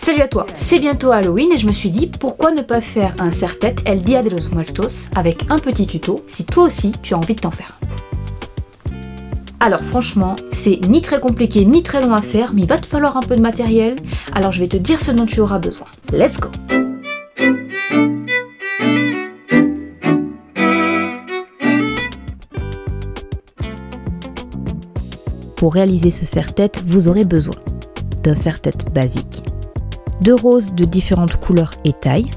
Salut à toi, c'est bientôt Halloween et je me suis dit pourquoi ne pas faire un serre-tête El Día de los Muertos avec un petit tuto si toi aussi tu as envie de t'en faire. Alors franchement, c'est ni très compliqué ni très long à faire, mais il va te falloir un peu de matériel, alors je vais te dire ce dont tu auras besoin. Let's go! Pour réaliser ce serre-tête, vous aurez besoin d'un serre-tête basique, de roses de différentes couleurs et tailles.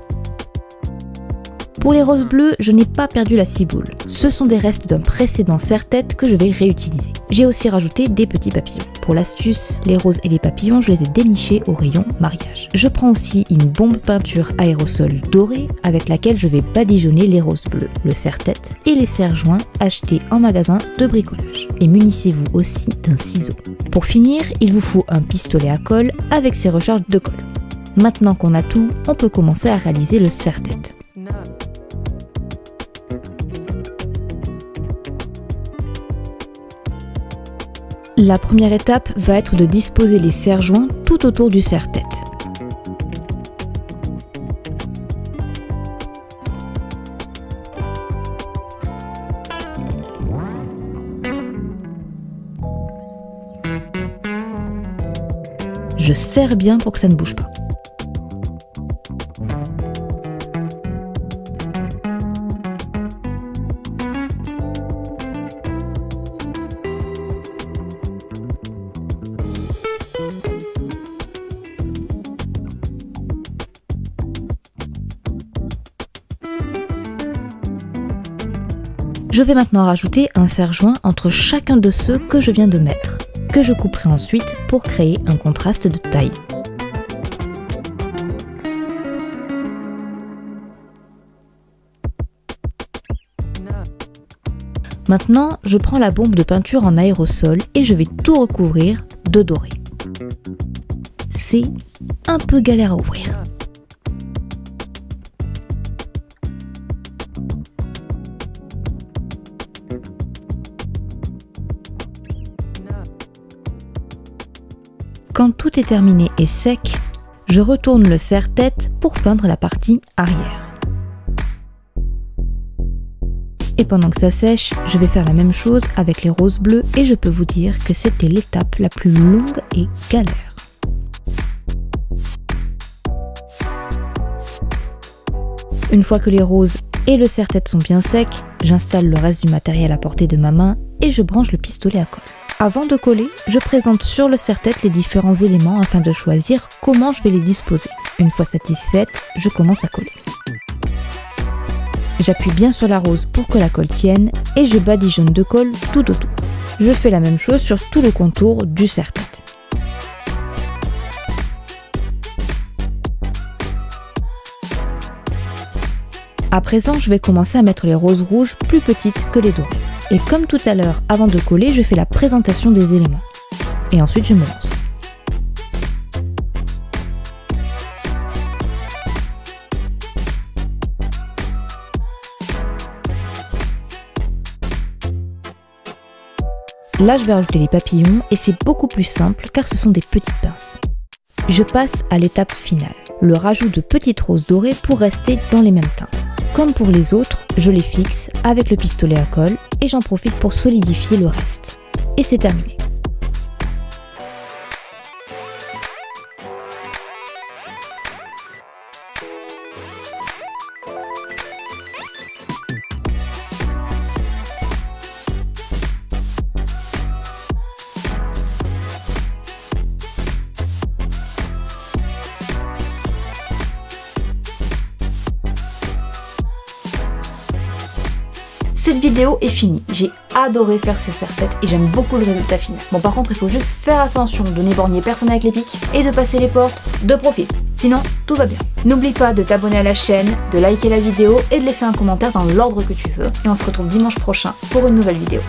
Pour les roses bleues, je n'ai pas perdu la ciboule. Ce sont des restes d'un précédent serre-tête que je vais réutiliser. J'ai aussi rajouté des petits papillons. Pour l'astuce, les roses et les papillons, je les ai dénichés au rayon mariage. Je prends aussi une bombe peinture aérosol dorée avec laquelle je vais badigeonner les roses bleues, le serre-tête et les serre-joints achetés en magasin de bricolage. Et munissez-vous aussi d'un ciseau. Pour finir, il vous faut un pistolet à colle avec ses recharges de colle. Maintenant qu'on a tout, on peut commencer à réaliser le serre-tête. La première étape va être de disposer les serre-joints tout autour du serre-tête. Je serre bien pour que ça ne bouge pas. Je vais maintenant rajouter un serre-joint entre chacun de ceux que je viens de mettre, que je couperai ensuite pour créer un contraste de taille. Maintenant, je prends la bombe de peinture en aérosol et je vais tout recouvrir de doré. C'est un peu galère à ouvrir. Quand tout est terminé et sec, je retourne le serre-tête pour peindre la partie arrière. Et pendant que ça sèche, je vais faire la même chose avec les roses bleues et je peux vous dire que c'était l'étape la plus longue et galère. Une fois que les roses et le serre-tête sont bien secs, j'installe le reste du matériel à portée de ma main et je branche le pistolet à colle. Avant de coller, je présente sur le serre-tête les différents éléments afin de choisir comment je vais les disposer. Une fois satisfaite, je commence à coller. J'appuie bien sur la rose pour que la colle tienne et je badigeonne de colle tout autour. Je fais la même chose sur tout le contour du serre-tête. À présent, je vais commencer à mettre les roses rouges plus petites que les dorées. Et comme tout à l'heure, avant de coller, je fais la présentation des éléments. Et ensuite, je me lance. Là, je vais rajouter les papillons et c'est beaucoup plus simple car ce sont des petites pinces. Je passe à l'étape finale, le rajout de petites roses dorées pour rester dans les mêmes teintes. Comme pour les autres, je les fixe avec le pistolet à colle et j'en profite pour solidifier le reste. Et c'est terminé. Cette vidéo est finie, j'ai adoré faire ce serre-tête et j'aime beaucoup le résultat final. Bon par contre il faut juste faire attention de n'éborgner personne avec les pics et de passer les portes de profil, sinon tout va bien. N'oublie pas de t'abonner à la chaîne, de liker la vidéo et de laisser un commentaire dans l'ordre que tu veux et on se retrouve dimanche prochain pour une nouvelle vidéo.